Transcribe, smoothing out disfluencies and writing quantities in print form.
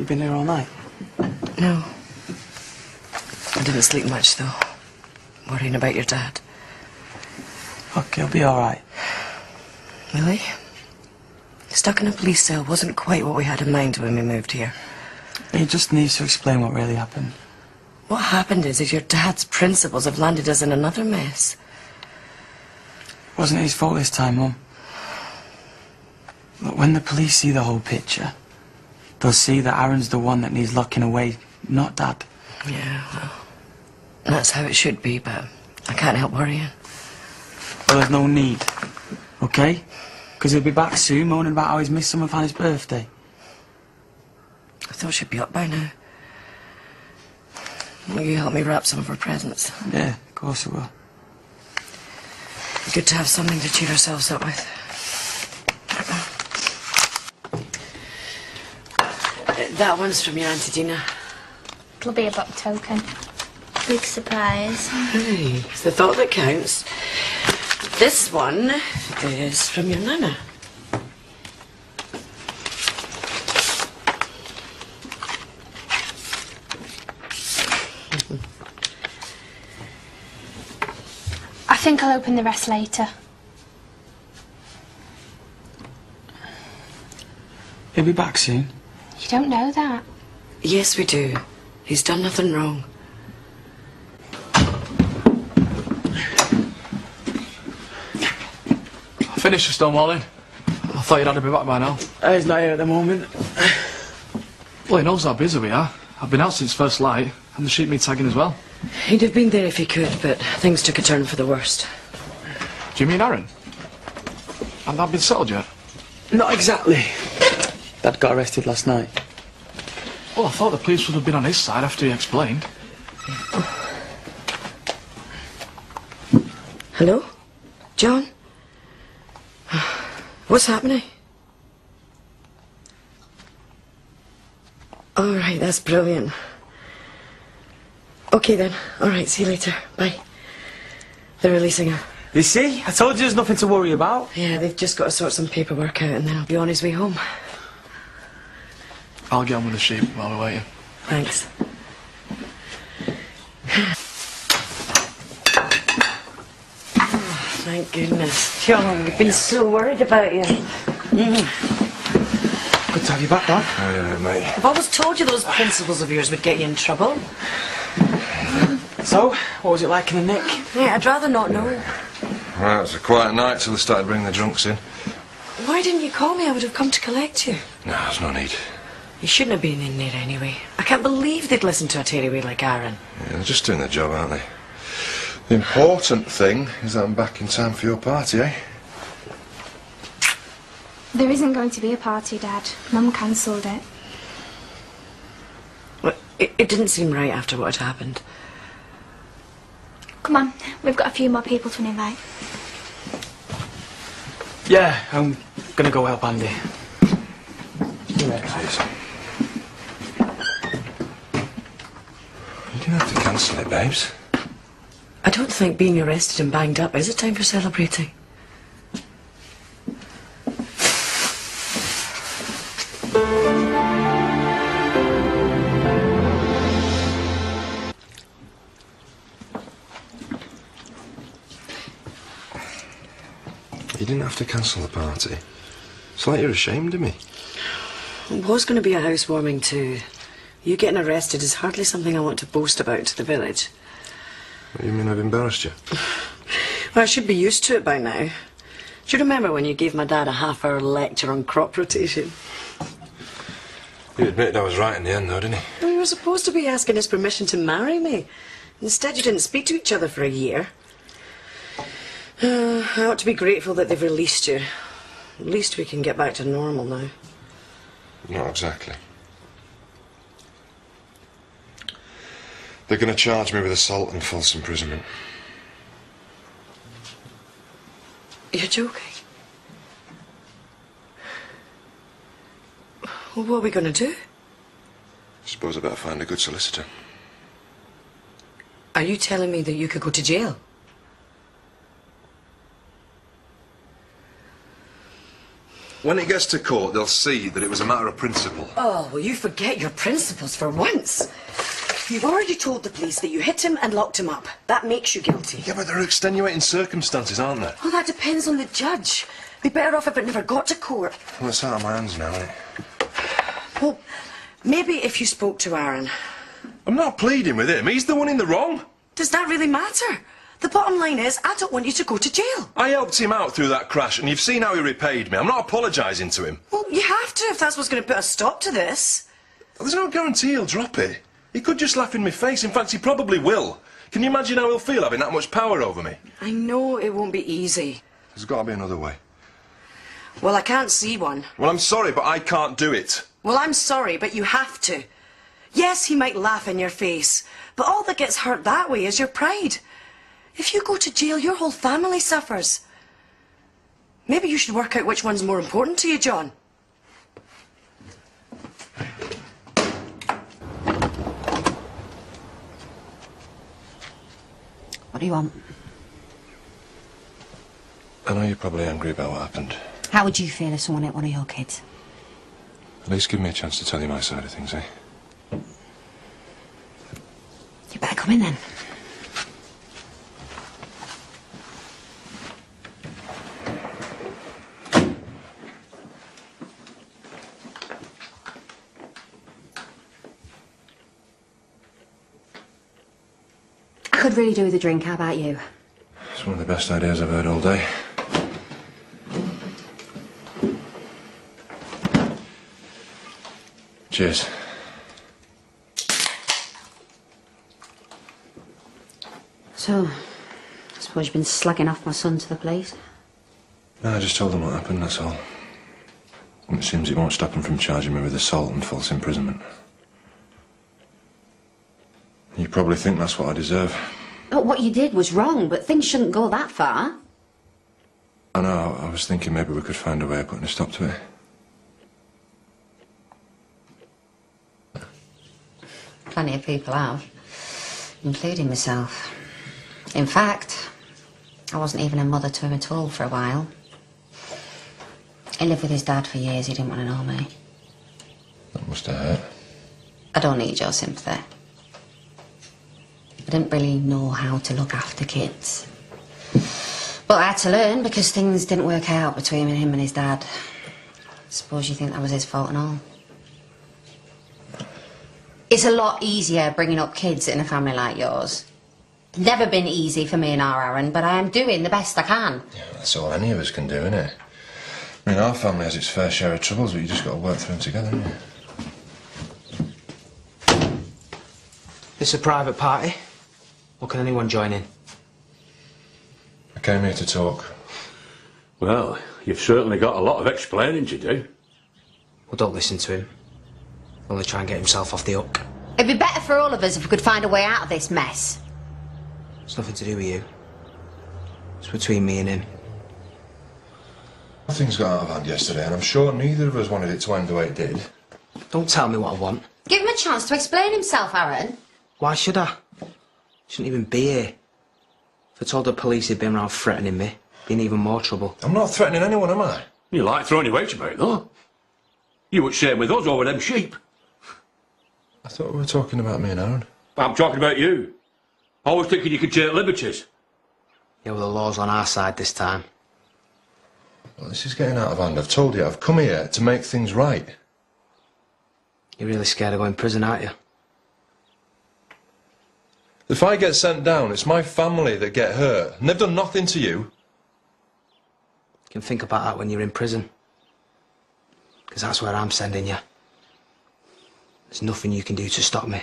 You been here all night? No. I didn't sleep much, though. Worrying about your dad. Look, he'll be all right. Really? Stuck in a police cell wasn't quite what we had in mind when we moved here. He just needs to explain what really happened. What happened is your dad's principles have landed us in another mess. It wasn't his fault this time, Mum. Look, when the police see the whole picture, they'll see that Aaron's the one that needs locking away, not Dad. Yeah, well, that's how it should be, but I can't help worrying. Well, there's no need, okay? Because he'll be back soon, moaning about how he's missed some of Hannah's birthday. I thought she'd be up by now. Will you help me wrap some of her presents? Yeah, of course I will. Good to have something to cheer ourselves up with. That one's from your Auntie Gina. It'll be a buck token. Big surprise. Hey, it's the thought that counts. This one is from your Nana. I think I'll open the rest later. He'll be back soon. You don't know that. Yes, we do. He's done nothing wrong. Finished for Stonewalling. I thought you'd had to be back by now. He's not here at the moment. Well, he knows how busy we are. I've been out since first light, and the sheep meat tagging as well. He'd have been there if he could, but things took a turn for the worst. Do you mean Aaron? And that been settled yet? Not exactly. Dad got arrested last night. Well, I thought the police would have been on his side after he explained. Hello? John? What's happening? All right, that's brilliant. Okay then. All right, see you later. Bye. They're releasing her. You see? I told you there's nothing to worry about. Yeah, they've just got to sort some paperwork out and then he'll be on his way home. I'll get on with the sheep while we're waiting. Thanks. Oh, thank goodness. John, we've been so worried about you. Good to have you back, Dad. Oh, yeah, mate. I've always told you those principles of yours would get you in trouble. So, what was it like in the nick? Yeah, I'd rather not know. Well, it was a quiet night till they started bringing the drunks in. Why didn't you call me? I would have come to collect you. No, there's no need. You shouldn't have been in there anyway. I can't believe they'd listen to a tearaway like Aaron. Yeah, they're just doing their job, aren't they? The important thing is that I'm back in time for your party, eh? There isn't going to be a party, Dad. Mum cancelled it. Well, it didn't seem right after what had happened. Come on, we've got a few more people to invite. Yeah, I'm gonna go help Andy. Cheers. You didn't have to cancel it, babes. I don't think being arrested and banged up is a time for celebrating. You didn't have to cancel the party. It's like you're ashamed of me. It was going to be a housewarming too. You getting arrested is hardly something I want to boast about to the village. What, you mean I've embarrassed you? Well, I should be used to it by now. Do you remember when you gave my dad a half-hour lecture on crop rotation? You admitted I was right in the end, though, didn't you? Well, you were supposed to be asking his permission to marry me. Instead, you didn't speak to each other for a year. I ought to be grateful that they've released you. At least we can get back to normal now. Not exactly. They're going to charge me with assault and false imprisonment. You're joking? Well, what are we going to do? Suppose I better find a good solicitor. Are you telling me that you could go to jail? When it gets to court, they'll see that it was a matter of principle. Oh, well, you forget your principles for once. You've already told the police that you hit him and locked him up. That makes you guilty. Yeah, but there are extenuating circumstances, aren't there? Well, that depends on the judge. Be better off if it never got to court. Well, it's out of my hands now, isn't it? Well, maybe if you spoke to Aaron. I'm not pleading with him. He's the one in the wrong. Does that really matter? The bottom line is, I don't want you to go to jail. I helped him out through that crash, and you've seen how he repaid me. I'm not apologising to him. Well, you have to if that's what's going to put a stop to this. There's no guarantee he'll drop it. He could just laugh in my face. In fact, he probably will. Can you imagine how he'll feel having that much power over me? I know it won't be easy. There's got to be another way. Well, I can't see one. Well, I'm sorry, but I can't do it. Well, I'm sorry, but you have to. Yes, he might laugh in your face, but all that gets hurt that way is your pride. If you go to jail, your whole family suffers. Maybe you should work out which one's more important to you, John. What do you want? I know you're probably angry about what happened. How would you feel if someone hit one of your kids? At least give me a chance to tell you my side of things, eh? You better come in then. I could really do with a drink, how about you? It's one of the best ideas I've heard all day. Cheers. So, I suppose you've been slagging off my son to the police? No, I just told them what happened, that's all. And it seems it won't stop them from charging me with assault and false imprisonment. You probably think that's what I deserve. But what you did was wrong, but things shouldn't go that far. I know, I was thinking maybe we could find a way of putting a stop to it. Plenty of people have, including myself. In fact, I wasn't even a mother to him at all for a while. He lived with his dad for years, he didn't want to know me. That must have hurt. I don't need your sympathy. I didn't really know how to look after kids. But I had to learn because things didn't work out between him and his dad. Suppose you think that was his fault and all? It's a lot easier bringing up kids in a family like yours. Never been easy for me and our Aaron, but I am doing the best I can. Yeah, that's all any of us can do, isn't it? I mean, our family has its fair share of troubles, but you just got to work through them together, haven't you? This a private party? Or can anyone join in? I came here to talk. Well, you've certainly got a lot of explaining to do. Well, don't listen to him. Only try and get himself off the hook. It'd be better for all of us if we could find a way out of this mess. It's nothing to do with you. It's between me and him. Things got out of hand yesterday, and I'm sure neither of us wanted it to end the way it did. Don't tell me what I want. Give him a chance to explain himself, Aaron. Why should I? Shouldn't even be here. If I told the police he'd been around threatening me, be in even more trouble. I'm not threatening anyone, am I? You like throwing your weight about, though. You were sharing with us over them sheep. I thought we were talking about me and Aaron. I'm talking about you. I was thinking you could take liberties. Yeah, well, the law's on our side this time. Well, this is getting out of hand. I've told you, I've come here to make things right. You're really scared of going to prison, aren't you? If I get sent down, it's my family that get hurt, and they've done nothing to you. You can think about that when you're in prison. Because that's where I'm sending you. There's nothing you can do to stop me.